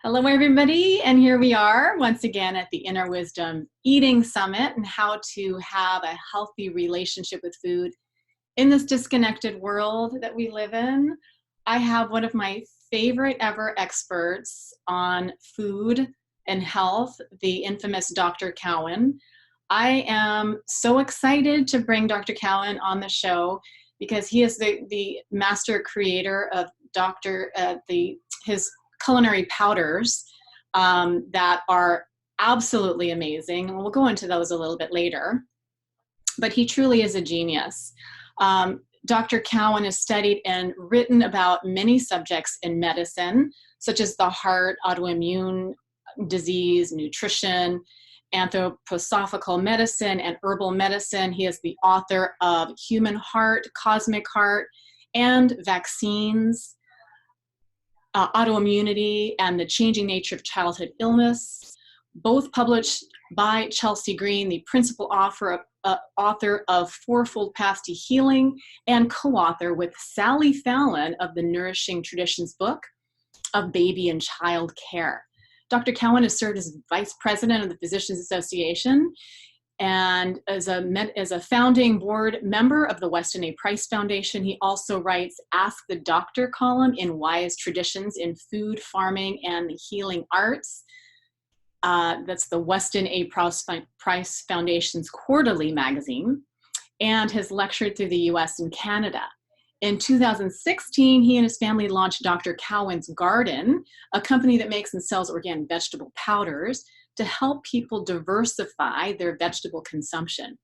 Hello, everybody, and here we are once again at the Inner Wisdom Eating Summit and how to have a healthy relationship with food in this disconnected world that we live in. I have one of my favorite ever experts on food and health, the infamous Dr. Cowan. I am so excited to bring Dr. Cowan on the show because he is the master creator of his culinary powders that are absolutely amazing. And we'll go into those a little bit later. But he truly is a genius. Dr. Cowan has studied and written about many subjects in medicine, such as the heart, autoimmune disease, nutrition, anthroposophical medicine, and herbal medicine. He is the author of Human Heart, Cosmic Heart, and Vaccines, Autoimmunity, and the Changing Nature of Childhood Illness, both published by Chelsea Green, the principal author of Fourfold Path to Healing, and co-author with Sally Fallon of the Nourishing Traditions book of Baby and Child Care. Dr. Cowan has served as Vice President of the Physicians Association and as a founding board member of the Weston A Foundation. He also writes Ask the Doctor column in Wise Traditions in Food, Farming, and the Healing Arts. That's the Weston A Price Foundation's quarterly magazine, and has lectured through the US and Canada. In 2016, he and his family launched Dr. Cowan's Garden, a company that makes and sells organic vegetable powders to help people diversify their vegetable consumption.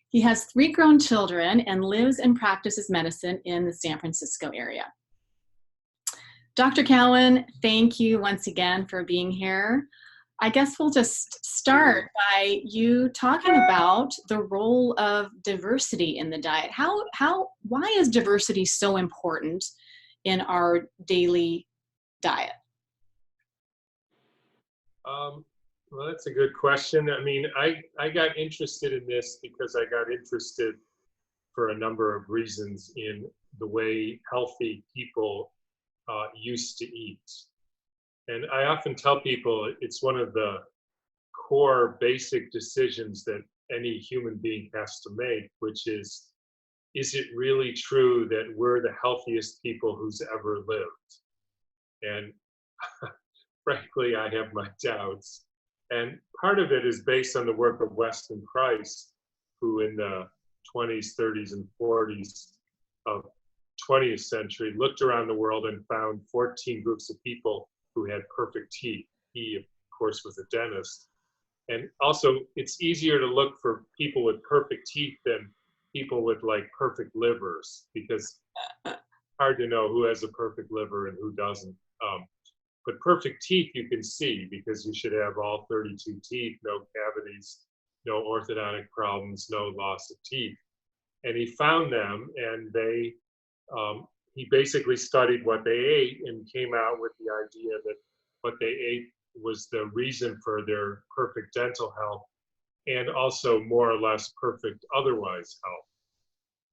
He has 3 grown children and lives and practices medicine in the San Francisco area. Dr. Cowan, thank you once again for being here. I guess we'll just start by you talking about the role of diversity in the diet. Why is diversity so important in our daily diet? Well, that's a good question. I mean, I got interested in this because I got interested for a number of reasons in the way healthy people used to eat. And I often tell people it's one of the core basic decisions that any human being has to make, which is it really true that we're the healthiest people who's ever lived? And frankly, I have my doubts. And part of it is based on the work of Weston Price, who in the 20s, 30s, and 40s of 20th century looked around the world and found 14 groups of people who had perfect teeth. He, of course, was a dentist. And also, it's easier to look for people with perfect teeth than people with like perfect livers, because hard to know who has a perfect liver and who doesn't. But perfect teeth you can see, because you should have all 32 teeth, no cavities, no orthodontic problems, no loss of teeth. And he found them, and he basically studied what they ate and came out with the idea that what they ate was the reason for their perfect dental health and also more or less perfect otherwise health.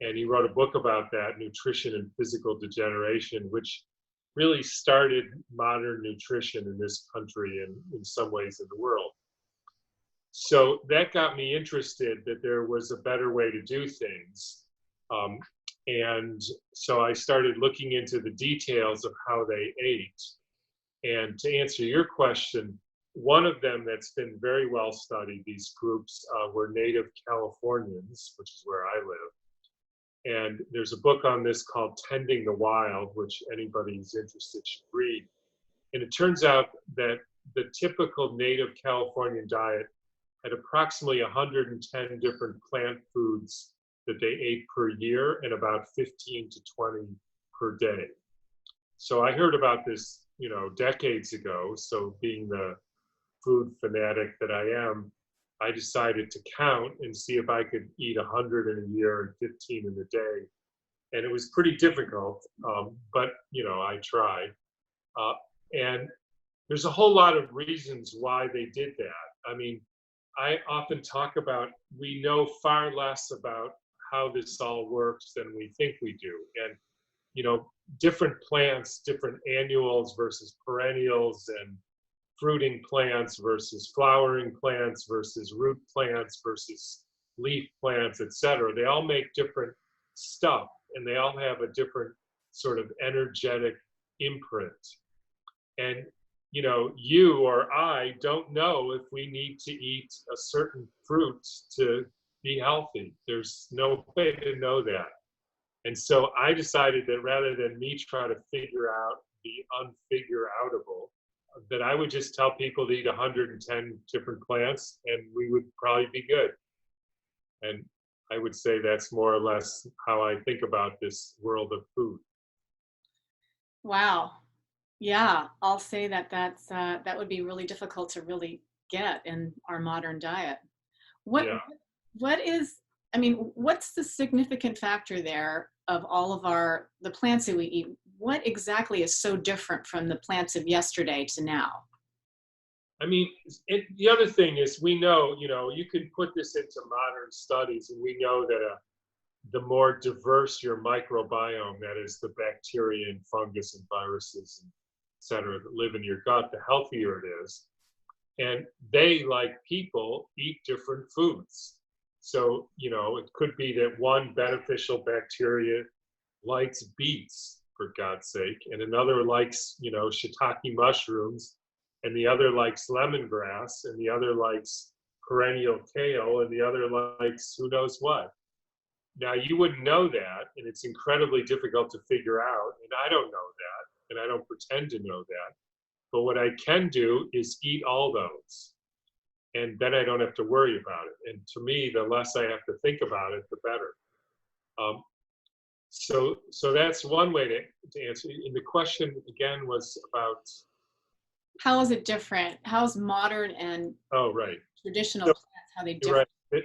And he wrote a book about that, Nutrition and Physical Degeneration, which really started modern nutrition in this country and in some ways in the world. So that got me interested that there was a better way to do things. And so I started looking into the details of how they ate. And to answer your question, one of them that's been very well studied, these groups were Native Californians, which is where I live. And there's a book on this called Tending the Wild, which anybody who's interested should read. And it turns out that the typical Native Californian diet had approximately 110 different plant foods that they ate per year and about 15 to 20 per day. So I heard about this, decades ago. So being the food fanatic that I am, I decided to count and see if I could eat 100 in a year and 15 in a day. And it was pretty difficult, but I tried. And there's a whole lot of reasons why they did that. I mean, I often talk about, we know far less about how this all works than we think we do. And, different plants, different annuals versus perennials, and fruiting plants versus flowering plants versus root plants versus leaf plants, etc. They all make different stuff, and they all have a different sort of energetic imprint. And you or I don't know if we need to eat a certain fruit to be healthy. There's no way to know that. And so I decided that rather than me try to figure out the unfigure outable, that I would just tell people to eat 110 different plants and we would probably be good. And I would say that's more or less how I think about this world of food. Wow. Yeah, I'll say that would be really difficult to really get in our modern diet. What Yeah. what is, I mean, what's the significant factor there of all of the plants that we eat? What exactly is so different from the plants of yesterday to now? I mean, the other thing is we know, you can put this into modern studies, and we know that the more diverse your microbiome, that is the bacteria and fungus and viruses and et cetera that live in your gut, the healthier it is. And they, like people, eat different foods. So, it could be that one beneficial bacteria likes beets, for God's sake, and another likes, shiitake mushrooms, and the other likes lemongrass, and the other likes perennial kale, and the other likes who knows what. Now, you wouldn't know that, and it's incredibly difficult to figure out, and I don't know that, and I don't pretend to know that. But what I can do is eat all those, and then I don't have to worry about it. And to me, the less I have to think about it, the better. So that's one way to answer. And the question again was about, How is it different? How is modern and oh, right. traditional So, plants, how they you're differ? right.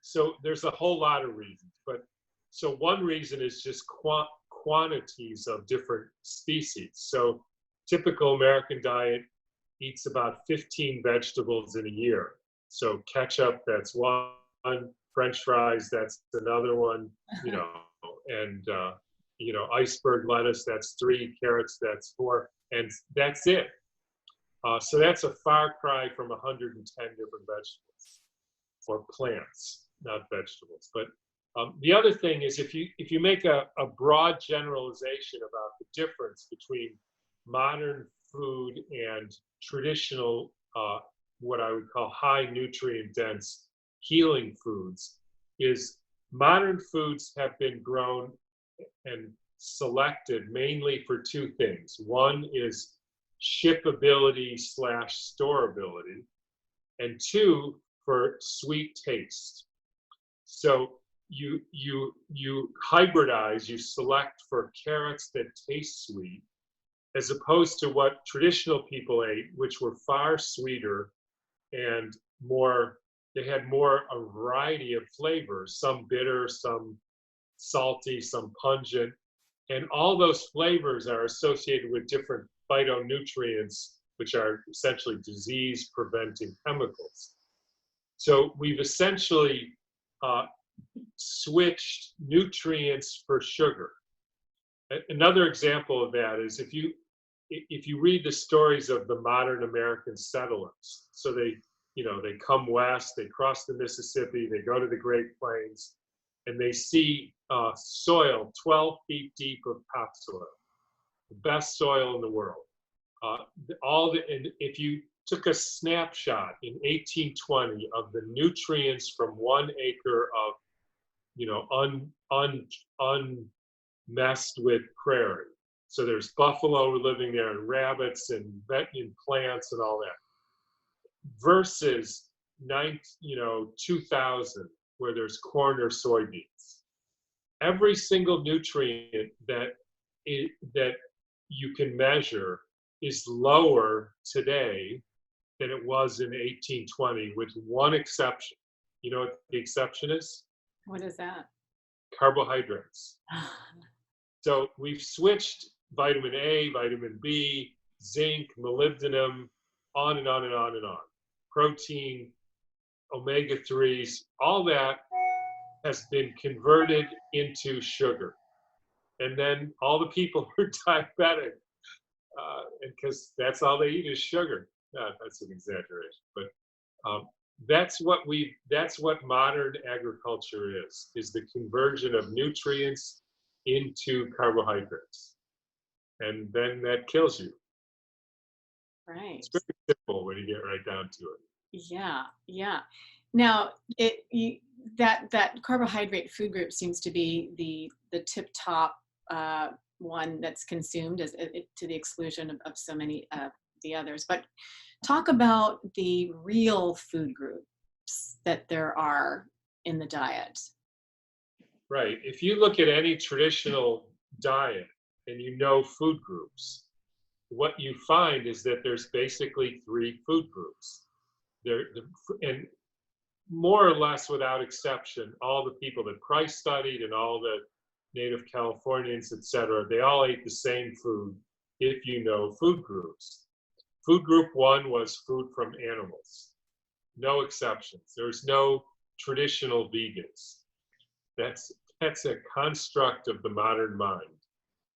So there's a whole lot of reasons, but so one reason is just quantities of different species. So typical American diet eats about 15 vegetables in a year. So ketchup, that's one. French fries, that's another one. And iceberg lettuce, that's 3. Carrots, that's 4, and that's it. So that's a far cry from 110 different vegetables or plants, not vegetables. But the other thing is, if you make a broad generalization about the difference between modern food and traditional, what I would call high nutrient dense healing foods, is modern foods have been grown and selected mainly for two things. One is shippability / storability, and two, for sweet taste. So you hybridize, you select for carrots that taste sweet, as opposed to what traditional people ate, which were far sweeter and they had more a variety of flavors, some bitter, some salty, some pungent, and all those flavors are associated with different phytonutrients, which are essentially disease-preventing chemicals. So we've essentially switched nutrients for sugar. Another example of that is if you read the stories of the modern American settlers, so they come west, they cross the Mississippi, they go to the Great Plains, and they see soil 12 feet deep of topsoil, the best soil in the world. And if you took a snapshot in 1820 of the nutrients from 1 acre of, unmessed with prairie. So there's buffalo living there and rabbits and plants and all that. Versus 2000, where there's corn or soybeans. Every single nutrient that you can measure is lower today than it was in 1820, with one exception. You know what the exception is? What is that? Carbohydrates. So we've switched vitamin A, vitamin B, zinc, molybdenum, on and on and on and on. Protein, omega-3s, all that has been converted into sugar. And then all the people who are diabetic and because that's all they eat is sugar. That's an exaggeration, but that's what modern agriculture is the conversion of nutrients into carbohydrates, and then that kills you. Right. It's very simple when you get right down to it. Yeah, yeah. Now, that carbohydrate food group seems to be the tip top one that's consumed to the exclusion of so many of the others. But talk about the real food groups that there are in the diet. Right. If you look at any traditional diet and you know food groups, what you find is that there's basically three food groups. And more or less without exception, all the people that Price studied and all the native Californians, et cetera, they all ate the same food if you know food groups. Food group one was food from animals. No exceptions. There's no traditional vegans. That's a construct of the modern mind.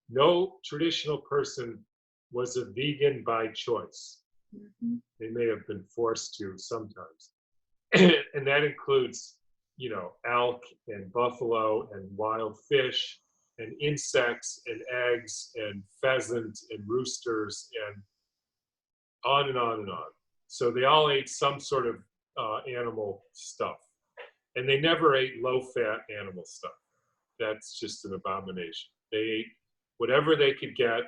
No traditional person was a vegan by choice. Mm-hmm. They may have been forced to sometimes. And that includes, elk and buffalo and wild fish and insects and eggs and pheasant and roosters and on and on and on. So they all ate some sort of animal stuff. And they never ate low-fat animal stuff. That's just an abomination. They ate whatever they could get.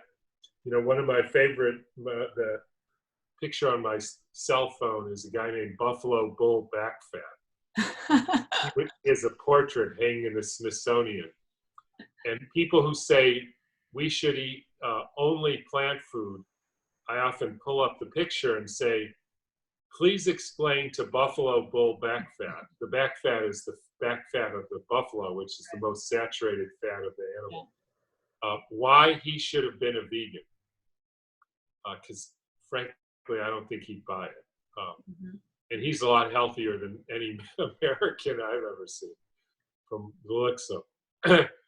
One of my favorite, the picture on my cell phone is a guy named Buffalo Bull Back Fat. He is a portrait hanging in the Smithsonian. And people who say we should eat only plant food, I often pull up the picture and say, please explain to Buffalo Bull Back Fat. The back fat is the back fat of the buffalo, which is the most saturated fat of the animal. Why he should have been a vegan. Because frankly, I don't think he'd buy it. And he's a lot healthier than any American I've ever seen from the looks of.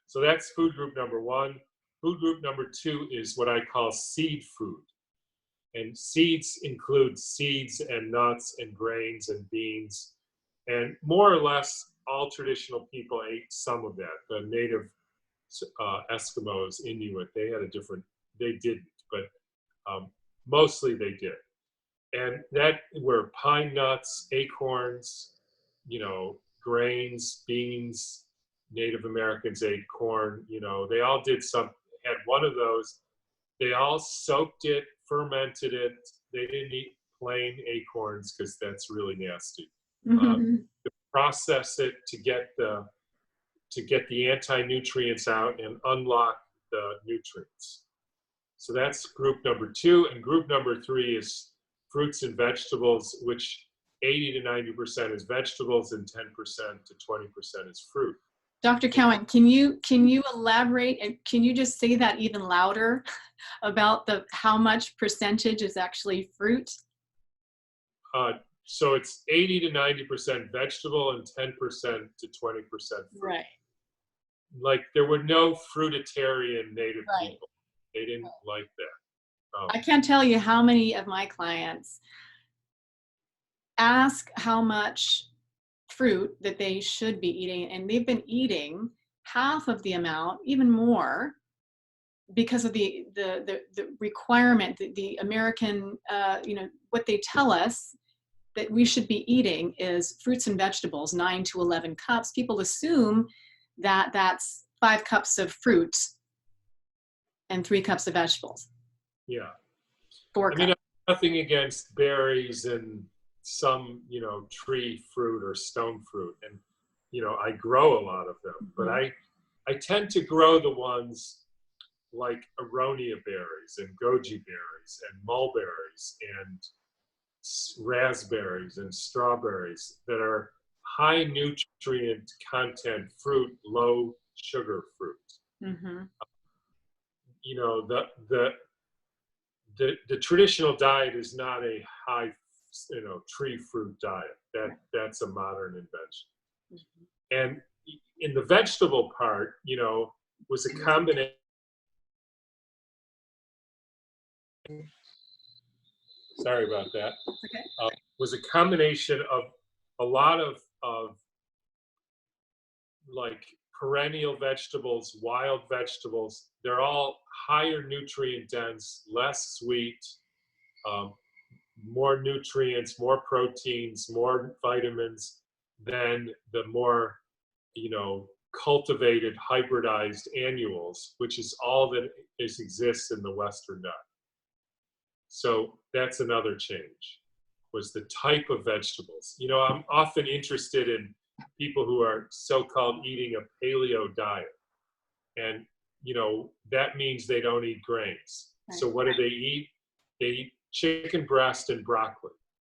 So that's food group number one. Food group number two is what I call seed food. And seeds include seeds and nuts and grains and beans. And more or less, all traditional people ate some of that. The native Eskimos, Inuit, they didn't, but mostly they did. And that were pine nuts, acorns, grains, beans. Native Americans ate corn, they all had one of those. They all soaked it, fermented it. They didn't eat plain acorns because that's really nasty. To process it to get the anti-nutrients out and unlock the nutrients. So that's group number two. And group number three is fruits and vegetables, which 80 to 90% is vegetables and 10% to 20% is fruit. Dr. Cowan, can you elaborate, and can you just say that even louder about how much percentage is actually fruit? So it's 80 to 90% vegetable and 10% to 20% fruit. Right. Like there were no fruitarian native Right. people. They didn't like that. I can't tell you how many of my clients ask how much fruit that they should be eating, and they've been eating half of the amount, even more, because of the requirement, the American, what they tell us that we should be eating is fruits and vegetables, 9 to 11 cups. People assume that that's 5 cups of fruit and 3 cups of vegetables. Yeah. 4 cups. I mean, nothing against berries and some, tree fruit or stone fruit. And, I grow a lot of them, but I tend to grow the ones like aronia berries and goji berries and mulberries and raspberries and strawberries that are high nutrient content fruit, low sugar fruit. The traditional diet is not a high tree fruit diet. That's a modern invention. And in the vegetable part, was a combination sorry about that, Okay. was a combination of a lot of like perennial vegetables, wild vegetables. They're all higher nutrient dense, less sweet, um, more nutrients, more proteins, more vitamins than the more, you know, cultivated, hybridized annuals, which is all that exists in the Western diet. So that's another change, was the type of vegetables. You know, I'm often interested in people who are so-called eating a paleo diet. And, you know, that means they don't eat grains. Right. So what do they eat? They eat chicken breast and broccoli.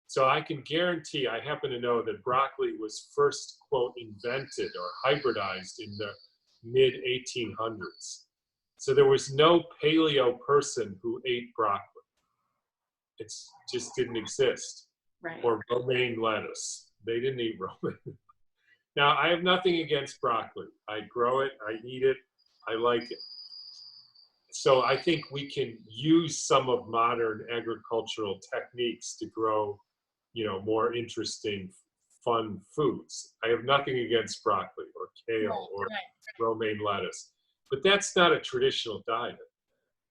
So I can guarantee, I happen to know that broccoli was first, quote, invented or hybridized in the mid 1800s. So there was no paleo person who ate broccoli. It just didn't exist. Right. Or romaine lettuce. They didn't eat romaine. Now, I have nothing against broccoli. I grow it, I eat it, I like it. So I think we can use some of modern agricultural techniques to grow, you know, more interesting, fun foods. I have nothing against broccoli or kale or romaine lettuce, but that's not a traditional diet.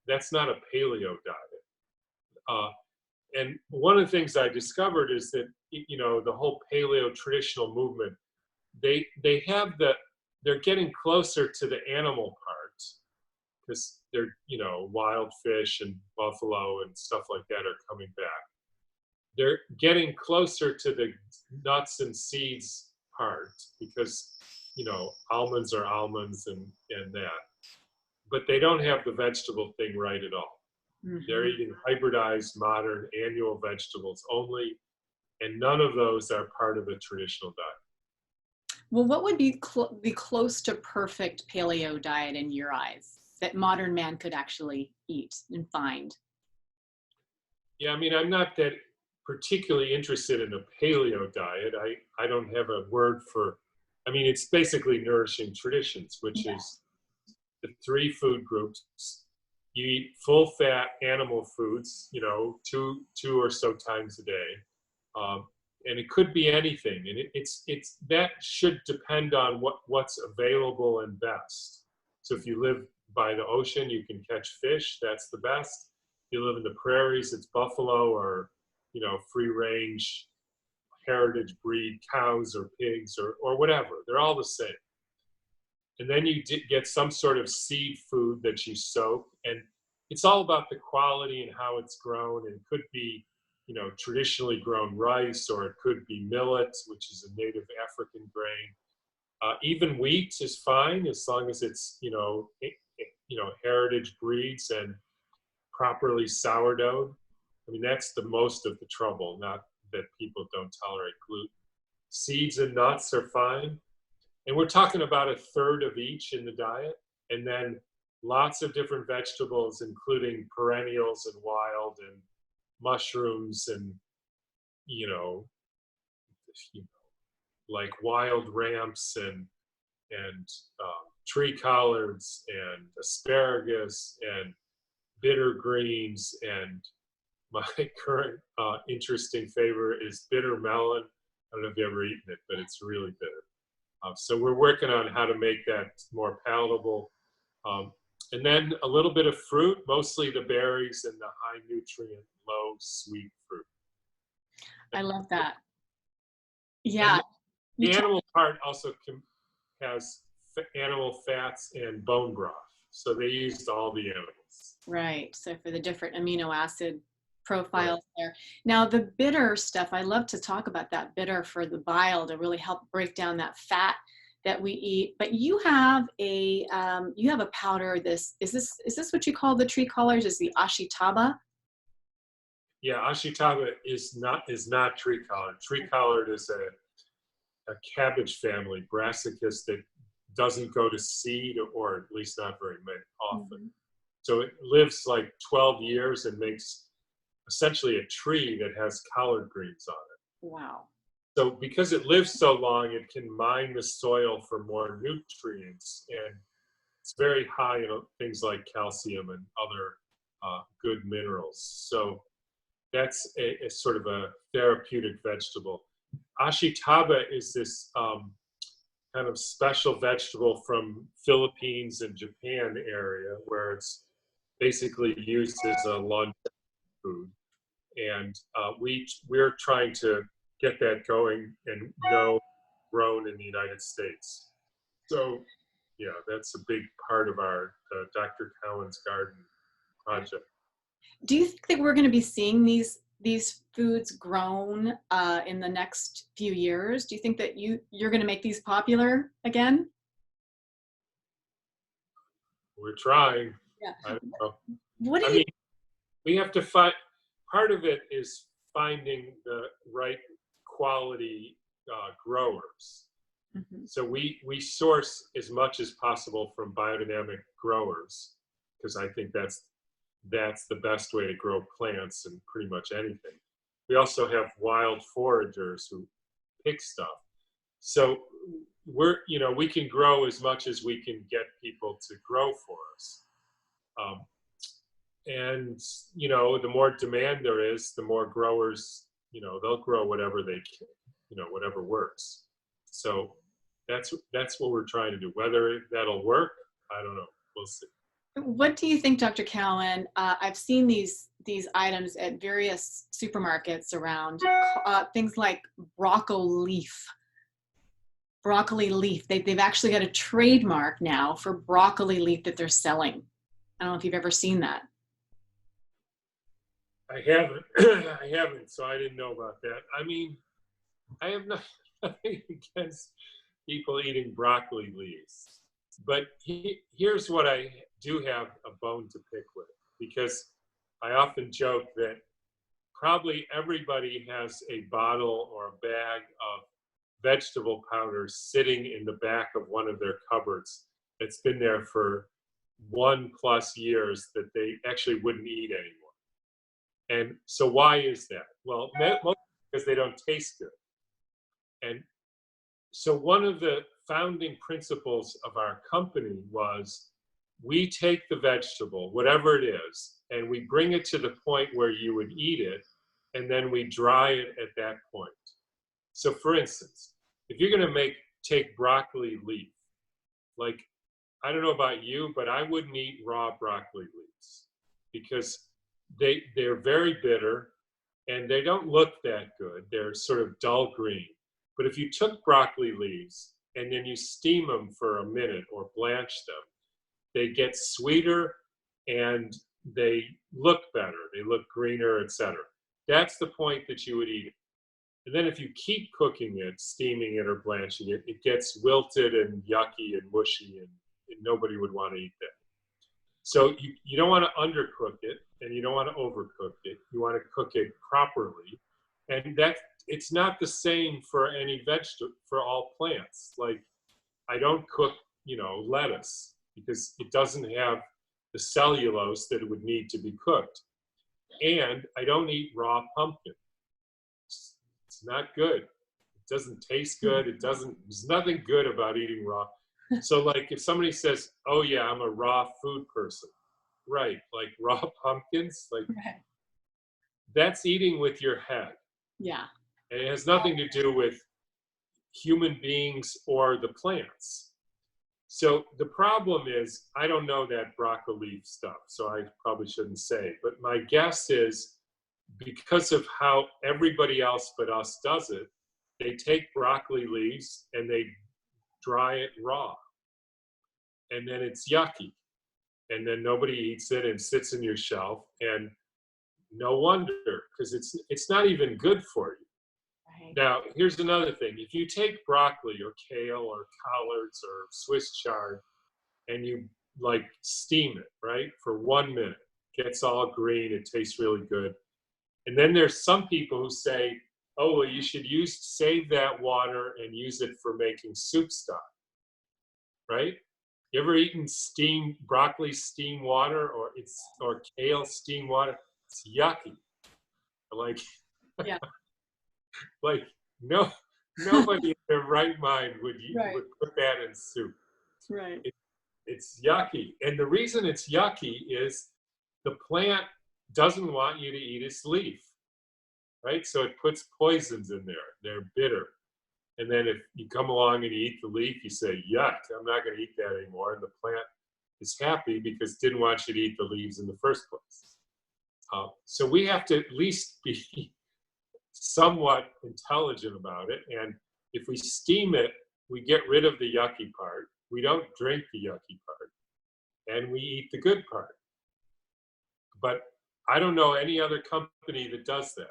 That's not a paleo diet. And one of the things I discovered is that, you know, the whole paleo traditional movement, they're getting closer to the animal parts, because they're, you know, wild fish and buffalo and stuff like that are coming back. They're getting closer to the nuts and seeds part, because, you know, almonds are almonds and that. But they don't have the vegetable thing right at all. Mm-hmm. They're eating hybridized, modern, annual vegetables only, and none of those are part of a traditional diet. Well, what would be the close to perfect paleo diet in your eyes that modern man could actually eat and find? Yeah, I mean, I'm not that particularly interested in a paleo diet. I don't have a word for, I mean, it's basically nourishing traditions, which is the 3 food groups. You eat full fat animal foods, you know, two or so times a day. And it could be anything. And it's that should depend on what's available and best. So if you live by the ocean, you can catch fish, that's the best. If you live in the prairies, it's buffalo or, you know, free range heritage breed cows or pigs or whatever. They're all the same. And then you get some sort of seed food that you soak, and it's all about the quality and how it's grown. And it could be, you know, traditionally grown rice, or it could be millet, which is a native African grain. Even wheat is fine as long as it's, you know, heritage breeds and properly sourdough'd. I mean, that's the most of the trouble, not that people don't tolerate gluten. Seeds and nuts are fine. And we're talking about a third of each in the diet, and then lots of different vegetables, including perennials and wild and mushrooms and, you know, like wild ramps and tree collards and asparagus and bitter greens. And my current interesting favorite is bitter melon. I don't know if you've ever eaten it, but it's really bitter. So we're working on how to make that more palatable. And then a little bit of fruit, mostly the berries and the high nutrient, low sweet fruit. I love that. Yeah. The animal part also has animal fats and bone broth. So they used all the animals. Right. So for the different amino acid profiles there. Now the bitter stuff, I love to talk about that bitter for the bile to really help break down that fat that we eat. But you have a powder. Is this what you call the tree collars? Is the ashitaba? Yeah, ashitaba is not tree collard. Tree collard is a cabbage family, brassicas, that doesn't go to seed, or at least not very often. Mm-hmm. So it lives like 12 years and makes essentially a tree that has collard greens on it. Wow. So because it lives so long, it can mine the soil for more nutrients, and it's very high in things like calcium and other good minerals. So that's a sort of a therapeutic vegetable. Ashitaba is this kind of special vegetable from Philippines and Japan area where it's basically used as a lunch food. And we're trying to get that going and grown in the United States. So yeah, that's a big part of our Dr. Cowan's Garden project. Do you think that we're going to be seeing these foods grown in the next few years? Do you think that you're going to make these popular again? We're trying. Yeah. I don't know. What do I you? mean, we have to find. Part of it is finding the right quality growers. Mhm. So we source as much as possible from biodynamic growers because I think that's the best way to grow plants and pretty much anything. We also have wild foragers who pick stuff. So we can grow as much as we can get people to grow for us. And the more demand there is, the more growers, they'll grow whatever they can, whatever works. So that's what we're trying to do. Whether that'll work, I don't know. We'll see. What do you think, Dr. Cowan? I've seen these items at various supermarkets around, things like broccoli leaf. They've actually got a trademark now for broccoli leaf that they're selling. I don't know if you've ever seen that. I haven't, so I didn't know about that. I mean, I have nothing against people eating broccoli leaves. But here's what I do have a bone to pick with, because I often joke that probably everybody has a bottle or a bag of vegetable powder sitting in the back of one of their cupboards that's been there for 1+ years that they actually wouldn't eat anymore. And so why is that? Well, mostly because they don't taste good. And so one of the founding principles of our company was we take the vegetable, whatever it is, and we bring it to the point where you would eat it, and then we dry it at that point. So for instance, if you're going to take broccoli leaf, like, I don't know about you, but I wouldn't eat raw broccoli leaves because they're very bitter and they don't look that good. They're sort of dull green. But if you took broccoli leaves and then you steam them for a minute or blanch them, they get sweeter and they look better. They look greener, etc. That's the point that you would eat it. And then if you keep cooking it, steaming it or blanching it, it gets wilted and yucky and mushy, and nobody would want to eat that. So you don't want to undercook it and you don't want to overcook it. You want to cook it properly. And it's not the same for any vegetable, for all plants. Like, I don't cook, lettuce because it doesn't have the cellulose that it would need to be cooked. And I don't eat raw pumpkin. It's not good. It doesn't taste good. There's nothing good about eating raw. So like if somebody says, oh yeah, I'm a raw food person, right? Like raw pumpkins, like Right. That's eating with your head. Yeah. And it has nothing to do with human beings or the plants. So the problem is, I don't know that broccoli stuff, so I probably shouldn't say, but my guess is because of how everybody else but us does it, they take broccoli leaves and they dry it raw. And then it's yucky. And then nobody eats it and sits in your shelf. And no wonder, because it's not even good for you. Right. Now, here's another thing. If you take broccoli or kale or collards or Swiss chard and you like steam it, right, for 1 minute, gets all green, it tastes really good. And then there's some people who say, oh, well, you should save that water and use it for making soup stock, right? You ever eaten broccoli steam water or kale steam water? It's yucky. Like, Yeah. like nobody in their right mind would put that in soup. Right. It's yucky. And the reason it's yucky is the plant doesn't want you to eat its leaf, right? So it puts poisons in there. They're bitter. And then if you come along and you eat the leaf, you say, yuck, I'm not going to eat that anymore. And the plant is happy because it didn't want you to eat the leaves in the first place. So we have to at least be somewhat intelligent about it. And if we steam it, we get rid of the yucky part. We don't drink the yucky part. And we eat the good part. But I don't know any other company that does that.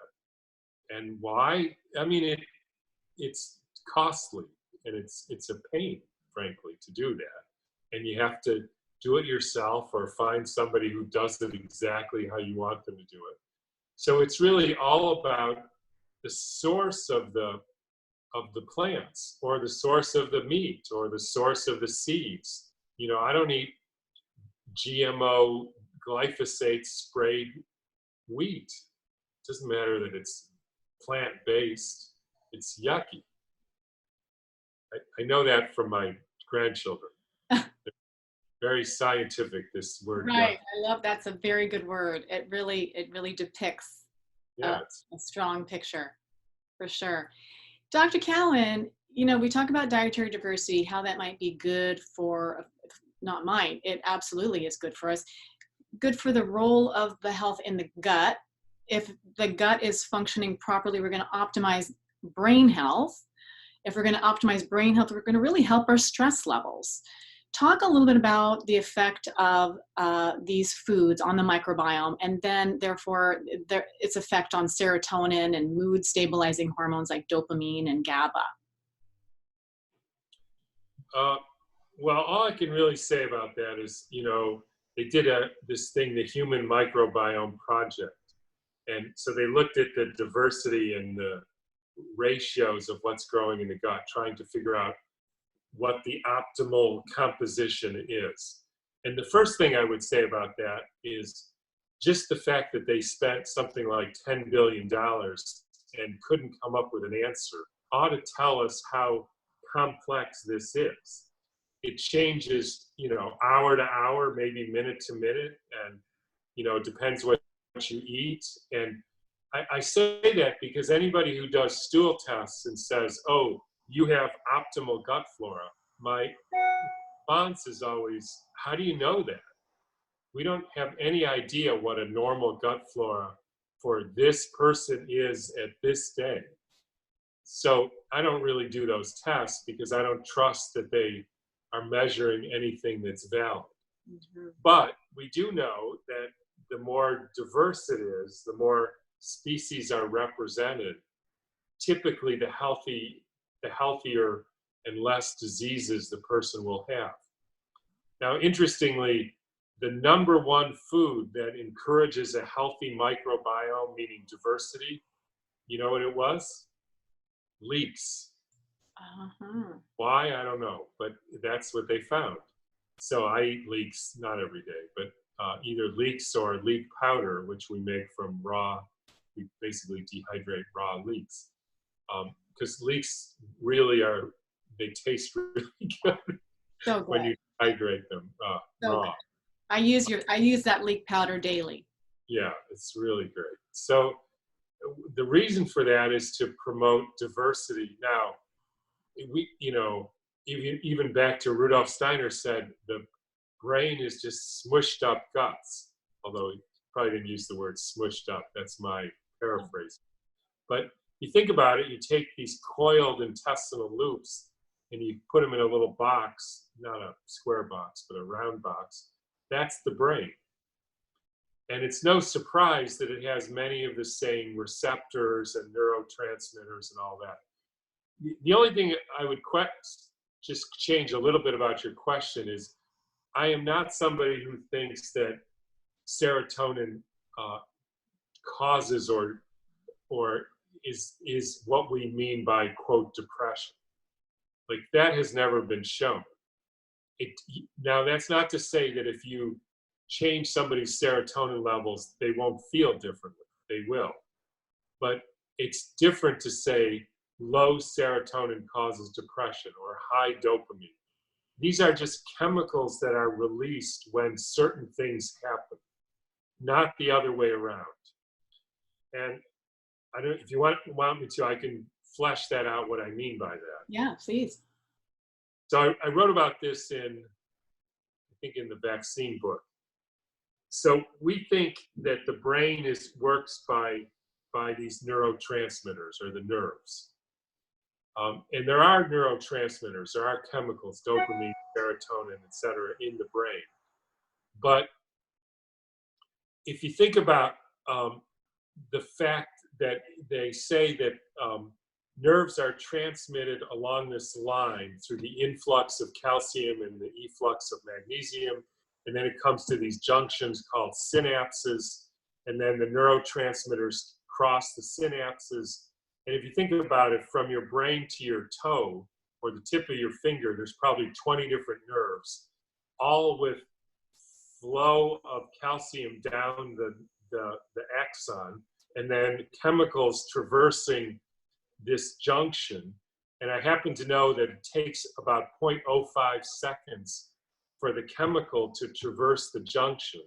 And why? I mean, it's costly, and it's a pain, frankly, to do that. And you have to do it yourself or find somebody who does it exactly how you want them to do it. So it's really all about the source of the plants, or the source of the meat, or the source of the seeds. You know, I don't eat GMO glyphosate sprayed wheat. It doesn't matter that it's plant-based, it's yucky. I know that from my grandchildren. Very scientific, this word. Right, Yucky. I love that's a very good word. It really depicts Yeah, a strong picture, for sure. Dr. Cowan, you know, we talk about dietary diversity, how that might be good for, not mine, it absolutely is good for us. Good for the role of the health in the gut. If the gut is functioning properly, we're going to optimize brain health. If we're going to optimize brain health, we're going to really help our stress levels. Talk a little bit about the effect of these foods on the microbiome, and then therefore its effect on serotonin and mood stabilizing hormones like dopamine and GABA. Well, all I can really say about that is, you know, they did this thing, the Human Microbiome Project. And so they looked at the diversity and the ratios of what's growing in the gut, trying to figure out what the optimal composition is. And the first thing I would say about that is just the fact that they spent something like $10 billion and couldn't come up with an answer ought to tell us how complex this is. It changes, you know, hour to hour, maybe minute to minute, and, you know, it depends what you eat. And I say that because anybody who does stool tests and says, oh, you have optimal gut flora, my response is always, how do you know that? We don't have any idea what a normal gut flora for this person is at this day. So I don't really do those tests because I don't trust that they are measuring anything that's valid. Mm-hmm. But we do know that the more diverse it is, the more species are represented, typically the healthier and less diseases the person will have. Now, interestingly, the number one food that encourages a healthy microbiome, meaning diversity, you know what it was? Leeks. Uh-huh. Why? I don't know, but that's what they found. So I eat leeks, not every day, but either leeks or leek powder, which we make from we basically dehydrate raw leeks. Because leeks really they taste really good so when you hydrate them raw. Good. I use that leek powder daily. Yeah, it's really great. So the reason for that is to promote diversity. Now, you know, even back to Rudolf Steiner said the brain is just smushed up guts, although he probably didn't use the word smushed up. That's my paraphrase. But you think about it, you take these coiled intestinal loops and you put them in a little box, not a square box, but a round box. That's the brain. And it's no surprise that it has many of the same receptors and neurotransmitters and all that. The only thing I would just change a little bit about your question is, I am not somebody who thinks that serotonin causes or is what we mean by, quote, depression. Like, that has never been shown. Now, that's not to say that if you change somebody's serotonin levels, they won't feel differently. They will. But it's different to say low serotonin causes depression or high dopamine. These are just chemicals that are released when certain things happen. not the other way around. And I don't, if you want me to, I can flesh that out, what I mean by that. Yeah, please. So I wrote about this in, I think in the vaccine book. So we think that the brain works by these neurotransmitters, or the nerves. And there are neurotransmitters, there are chemicals, dopamine, serotonin, et cetera, in the brain. But if you think about the fact that they say that nerves are transmitted along this line through the influx of calcium and the efflux of magnesium, and then it comes to these junctions called synapses, and then the neurotransmitters cross the synapses. And if you think about it, from your brain to your toe, or the tip of your finger, there's probably 20 different nerves, all with flow of calcium down the axon, and then chemicals traversing this junction. And I happen to know that it takes about 0.05 seconds for the chemical to traverse the junction.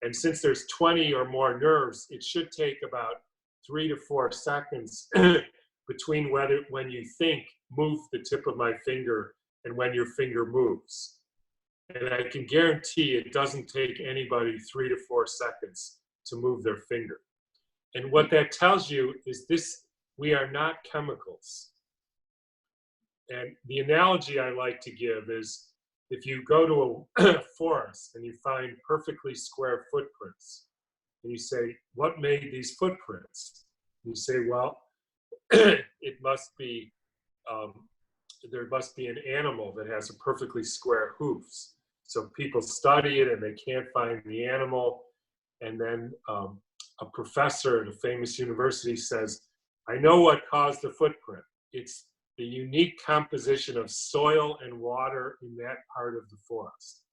And since there's 20 or more nerves, it should take about 3 to 4 seconds between when you think, move the tip of my finger, and when your finger moves. And I can guarantee it doesn't take anybody 3 to 4 seconds to move their finger. And what that tells you is we are not chemicals. And the analogy I like to give is, if you go to a forest and you find perfectly square footprints, and you say, what made these footprints? And you say, well, it must be, there must be an animal that has a perfectly square hoofs. So people study it and they can't find the animal. And then a professor at a famous university says, I know what caused the footprint. It's the unique composition of soil and water in that part of the forest.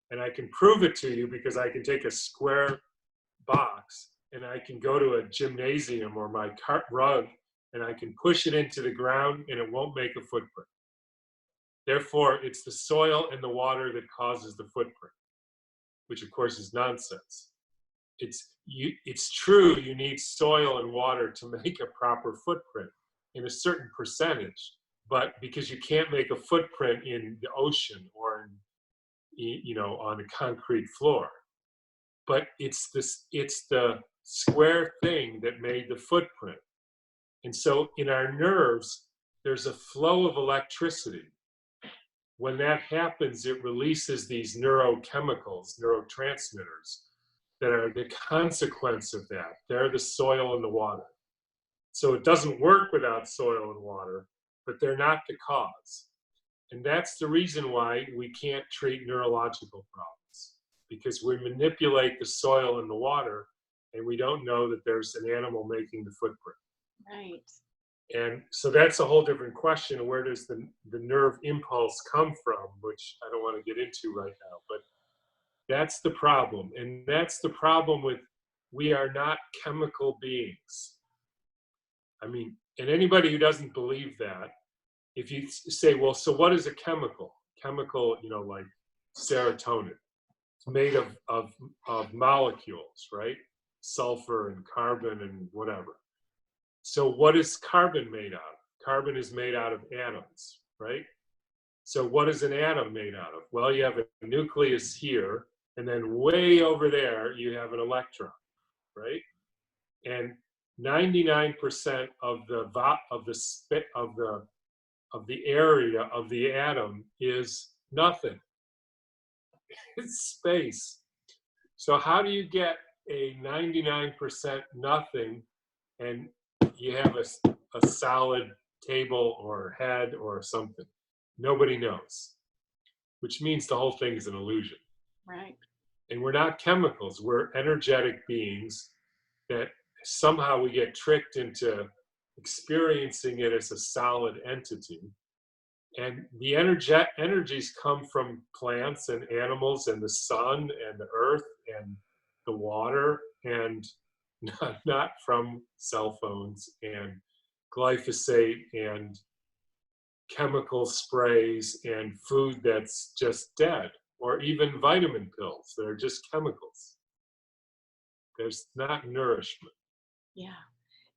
And I can prove it to you because I can take a square box and I can go to a gymnasium or my rug and I can push it into the ground and it won't make a footprint. Therefore, it's the soil and the water that causes the footprint, which of course is nonsense. It's true you need soil and water to make a proper footprint in a certain percentage, but because you can't make a footprint in the ocean or on a concrete floor. But it's the square thing that made the footprint. And so in our nerves, there's a flow of electricity. When that happens, it releases these neurochemicals, neurotransmitters, that are the consequence of that. They're the soil and the water. So it doesn't work without soil and water, but they're not the cause. And that's the reason why we can't treat neurological problems, because we manipulate the soil and the water, and we don't know that there's an animal making the footprint. Right. And so that's a whole different question. Where does the nerve impulse come from, which I don't want to get into right now, but that's the problem. And that's the problem with, we are not chemical beings. I mean, and anybody who doesn't believe that, if you say, well, so what is a chemical? Chemical, like serotonin. It's made of molecules, right? Sulfur and carbon and whatever. So what is carbon made out of? Carbon is made out of atoms, right? So what is an atom made out of? Well, you have a nucleus here, and then way over there, you have an electron, right? And 99% of the area of the atom is nothing. It's space. So how do you get a 99% nothing and you have a solid table or head or something? Nobody knows, which means the whole thing is an illusion. Right. And we're not chemicals. We're energetic beings that somehow we get tricked into experiencing it as a solid entity. And the energies come from plants and animals and the sun and the earth and the water, and not from cell phones and glyphosate and chemical sprays and food that's just dead, or even vitamin pills that are just chemicals. there's not nourishment. Yeah.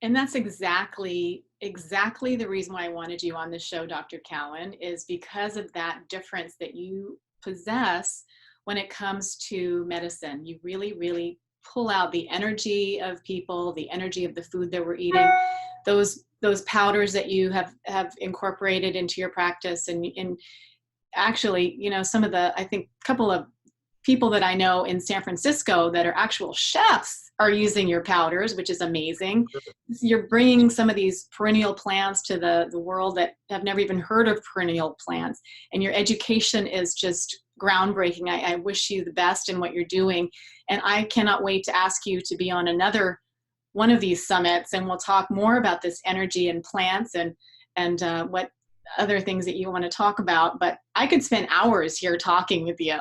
And that's exactly the reason why I wanted you on the show, Dr. Cowan, is because of that difference that you possess when it comes to medicine. You really, really pull out the energy of people, the energy of the food that we're eating, those powders that you have incorporated into your practice. And actually, you know, some of the, I think, couple of people that I know in San Francisco that are actual chefs are using your powders, which is amazing. You're bringing some of these perennial plants to the world that have never even heard of perennial plants. And your education is just groundbreaking. I wish you the best in what you're doing. And I cannot wait to ask you to be on another one of these summits, and we'll talk more about this energy and plants and what other things that you want to talk about. But I could spend hours here talking with you.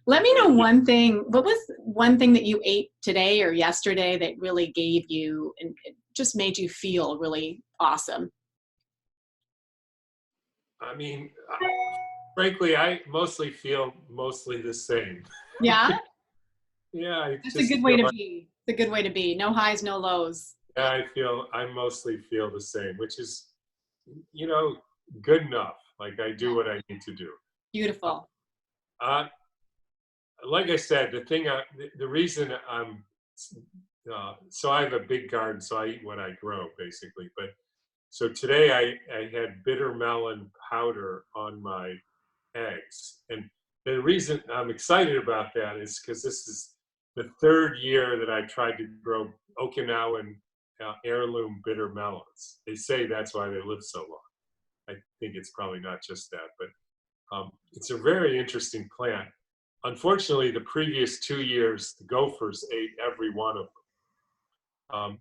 Let me know one thing. What was one thing that you ate today or yesterday that really gave you and it just made you feel really awesome? I mean, frankly, I mostly feel mostly the same. Yeah, Yeah, I that's a just good way feel to like, be. It's a good way to be. No highs, no lows. yeah, I mostly feel the same, which is, you know, good enough. Like I do what I need to do. Beautiful. Uh, like I said, the reason I'm, so I have a big garden, so I eat what I grow basically. But so today I had bitter melon powder on my eggs. And the reason I'm excited about that is because this is the third year that I tried to grow Okinawan heirloom bitter melons. They say that's why they live so long. I think it's probably not just that, but it's a very interesting plant. Unfortunately, the previous 2 years, the gophers ate every one of them.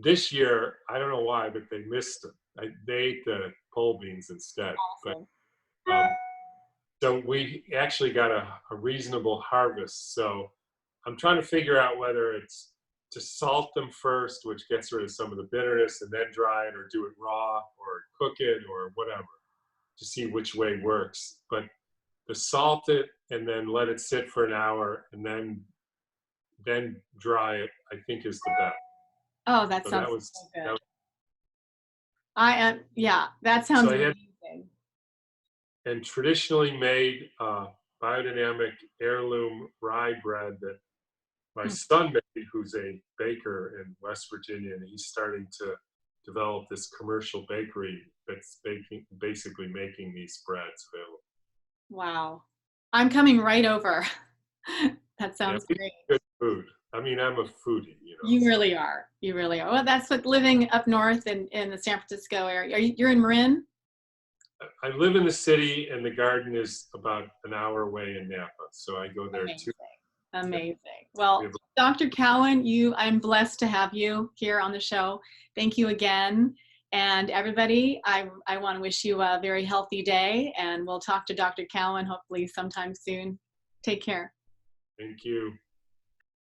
This year, I don't know why, but they missed them. They ate the pole beans instead. Awesome. But so we actually got a reasonable harvest. So I'm trying to figure out whether it's to salt them first, which gets rid of some of the bitterness, and then dry it, or do it raw, or cook it, or whatever, to see which way works. But the salt it and then let it sit for an hour, and then dry it, I think is the best. Oh, that So sounds that was, so good. I am, yeah, that so sounds I had amazing. and traditionally made biodynamic heirloom rye bread that my Hmm. son made, who's a baker in West Virginia, and he's starting to develop this commercial bakery that's basically making these breads available. Wow. I'm coming right over. That Yeah, sounds we great. eat good food. I mean, I'm a foodie, you know. You So really are. You really are. Well, that's what living up north in the San Francisco area. You're in Marin? I live in the city, and the garden is about an hour away in Napa, so I go there too. Amazing. Yeah, Amazing. we Well, have Dr. Cowan, I'm blessed to have you here on the show. Thank you again. And everybody, I want to wish you a very healthy day, and we'll talk to Dr. Cowan hopefully sometime soon. Take care. Thank you.